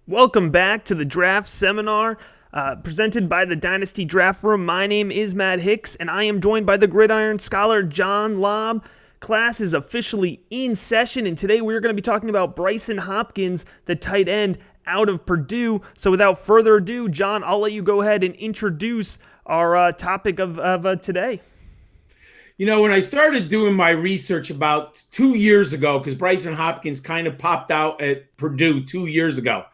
Welcome back to the Draft Seminar, presented by the Dynasty Draft Room. My name is Matt Hicks, and I am joined by the Gridiron Scholar, John Lobb. Class is officially in session, and today we're going to be talking about Brycen Hopkins, the tight end out of Purdue. So without further ado, John, I'll let you go ahead and introduce our topic of today. You know, when I started doing my research about 2 years ago, because Brycen Hopkins kind of popped out at Purdue 2 years ago,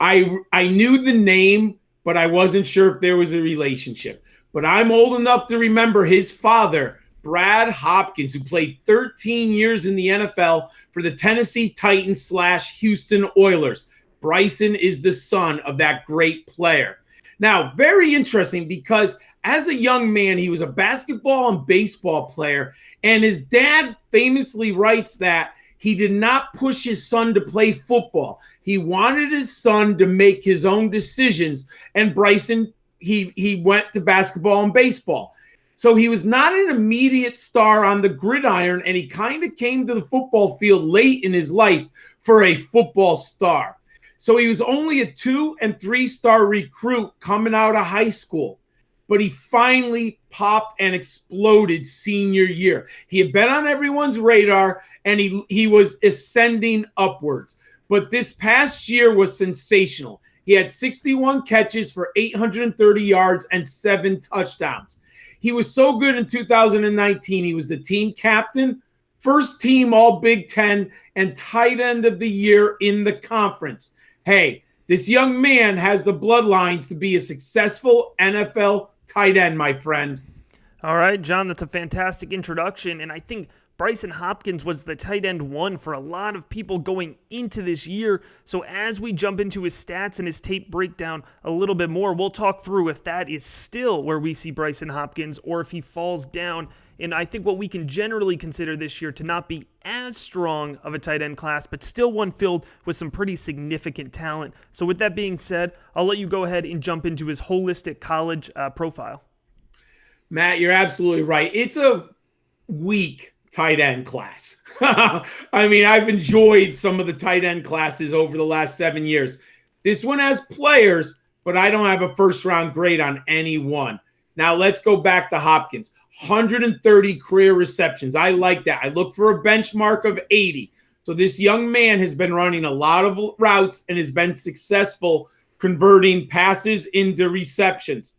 I knew the name, but I wasn't sure if there was a relationship. But I'm old enough to remember his father, Brad Hopkins, who played 13 years in the NFL for the Tennessee Titans / Houston Oilers. Brycen is the son of that great player. Now, very interesting because as a young man, he was a basketball and baseball player, and his dad famously writes that he did not push his son to play football. He wanted his son to make his own decisions, and Brycen, he went to basketball and baseball. So he was not an immediate star on the gridiron, and he kind of came to the football field late in his life for a football star. So he was only a 2- and 3-star recruit coming out of high school. But he finally popped and exploded senior year. He had been on everyone's radar, and he was ascending upwards. But this past year was sensational. He had 61 catches for 830 yards and 7 touchdowns. He was so good in 2019. He was the team captain, first team All Big Ten, and tight end of the year in the conference. Hey, this young man has the bloodlines to be a successful NFL tight end, my friend. All right, John, that's a fantastic introduction, and I think Brycen Hopkins was the tight end one for a lot of people going into this year. So as we jump into his stats and his tape breakdown a little bit more, we'll talk through if that is still where we see Brycen Hopkins or if he falls down. And I think what we can generally consider this year to not be as strong of a tight end class, but still one filled with some pretty significant talent. So with that being said, I'll let you go ahead and jump into his holistic college profile. Matt, you're absolutely right. It's a weak tight end class. I mean, I've enjoyed some of the tight end classes over the last 7 years. This one has players, but I don't have a first-round grade on any one. Now, let's go back to Hopkins. 130 career receptions. I like that. I look for a benchmark of 80. So this young man has been running a lot of routes and has been successful converting passes into receptions.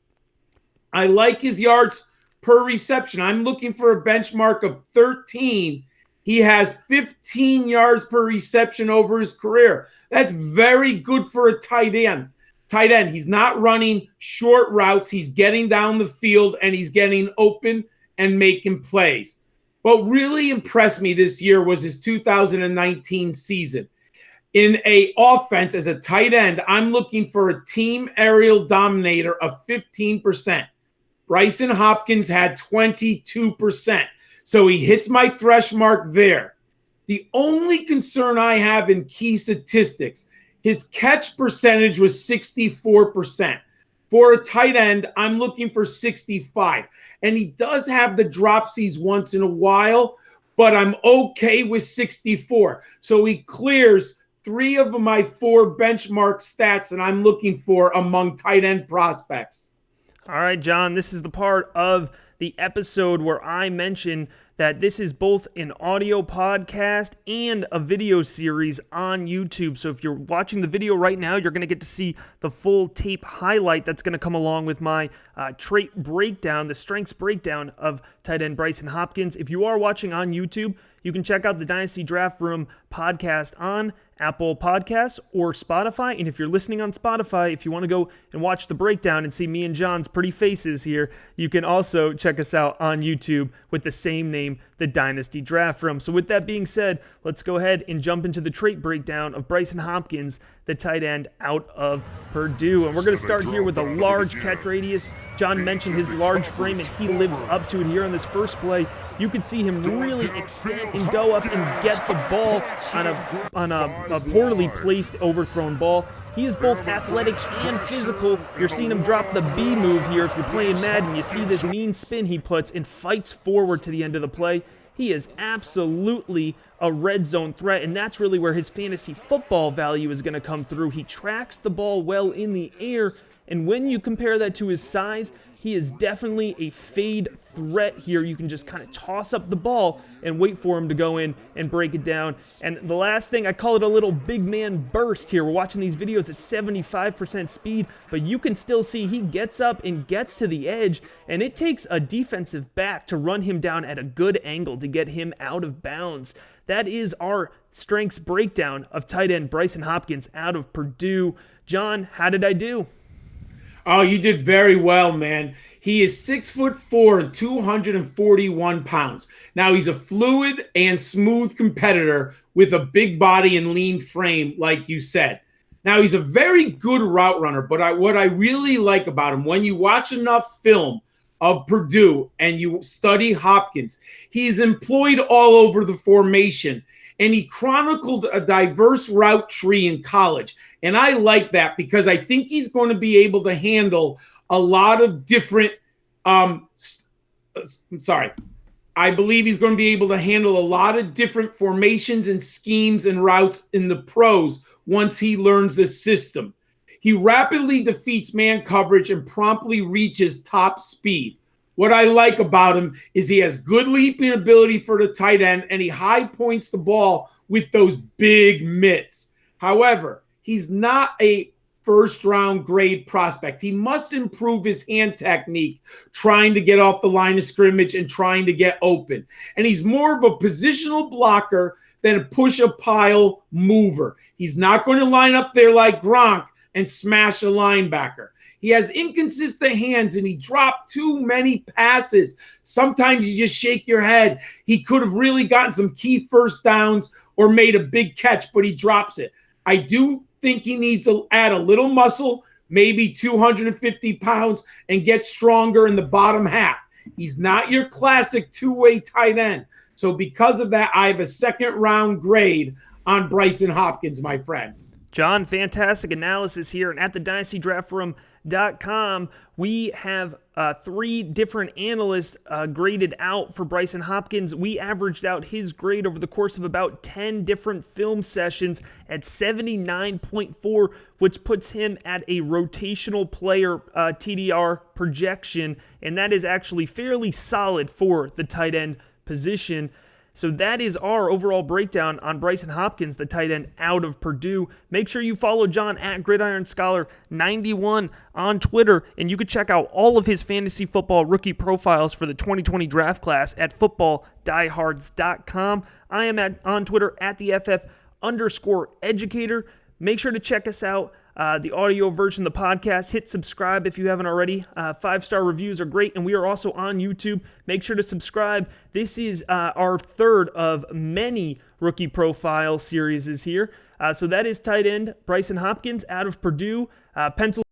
I like his yards per reception. I'm looking for a benchmark of 13. He has 15 yards per reception over his career. That's very good for a tight end. He's not running short routes. He's getting down the field and he's getting open and making plays. What really impressed me this year was his 2019 season. In an offense as a tight end, I'm looking for a team aerial dominator of 15%. Brycen Hopkins had 22%. So he hits my threshold mark there. The only concern I have in key statistics, his catch percentage was 64%. For a tight end, I'm looking for 65. And he does have the dropsies once in a while, but I'm okay with 64. So he clears 3 of my 4 benchmark stats that I'm looking for among tight end prospects. All right, John, this is the part of the episode where I mention that this is both an audio podcast and a video series on YouTube. So if you're watching the video right now, you're going to get to see the full tape highlight that's going to come along with my trait breakdown, the strengths breakdown of tight end Brycen Hopkins. If you are watching on YouTube, you can check out the Dynasty Draft Room podcast on Apple Podcasts or Spotify. And if you're listening on Spotify, if you want to go and watch the breakdown and see me and John's pretty faces here, you can also check us out on YouTube with the same name, the Dynasty Draft Room. So with that being said, let's go ahead and jump into the trait breakdown of Brycen Hopkins, the tight end out of Purdue. And we're going to start here with a large catch radius. John mentioned his large frame, and he lives up to it here on this first play. You could see him really extend and go up and get the ball on a poorly placed overthrown ball. He is both athletic and physical. You're seeing him drop the B move here. If you're playing Madden, you see this mean spin he puts and fights forward to the end of the play. he is absolutely a red zone threat, and that's really where his fantasy football value is going to come through. He tracks the ball well in the air, and when you compare that to his size, he is definitely a fade threat here. You can just kind of toss up the ball and wait for him to go in and break it down. And the last thing, I call it a little big man burst here. We're watching these videos at 75% speed, but you can still see he gets up and gets to the edge, and it takes a defensive back to run him down at a good angle to get him out of bounds. That is our strengths breakdown of tight end Brycen Hopkins out of Purdue. John, how did I do? Oh, you did very well, man. He is 6'4" and 241 pounds. Now, he's a fluid and smooth competitor with a big body and lean frame, like you said. Now, he's a very good route runner, but what I really like about him, when you watch enough film of Purdue and you study Hopkins, he's employed all over the formation, and he chronicled a diverse route tree in college. And I like that because I think he's going to be able to handle a lot of different I believe he's going to be able to handle a lot of different formations and schemes and routes in the pros once he learns the system. He rapidly defeats man coverage and promptly reaches top speed. What I like about him is he has good leaping ability for the tight end, and he high points the ball with those big mitts. However, he's not a first-round grade prospect. He must improve his hand technique, trying to get off the line of scrimmage and trying to get open. And he's more of a positional blocker than a push-a-pile mover. He's not going to line up there like Gronk and smash a linebacker. He has inconsistent hands, and he dropped too many passes. Sometimes you just shake your head. He could have really gotten some key first downs or made a big catch, but he drops it. I do think he needs to add a little muscle, maybe 250 pounds, and get stronger in the bottom half. He's not your classic two-way tight end. So because of that, I have a second-round grade on Brycen Hopkins, my friend. John, fantastic analysis here. And at the dynastydraftroom.com, we have 3 different analysts graded out for Brycen Hopkins. We averaged out his grade over the course of about 10 different film sessions at 79.4, which puts him at a rotational player TDR projection, and that is actually fairly solid for the tight end position. So that is our overall breakdown on Brycen Hopkins, the tight end out of Purdue. Make sure you follow John at GridironScholar91 on Twitter, and you can check out all of his fantasy football rookie profiles for the 2020 draft class at footballdiehards.com. I am on Twitter at the FF_educator. Make sure to check us out. The audio version of the podcast. Hit subscribe if you haven't already. 5-star reviews are great, and we are also on YouTube. Make sure to subscribe. This is our third of many rookie profile series here. So that is tight end Brycen Hopkins out of Purdue, Pennsylvania.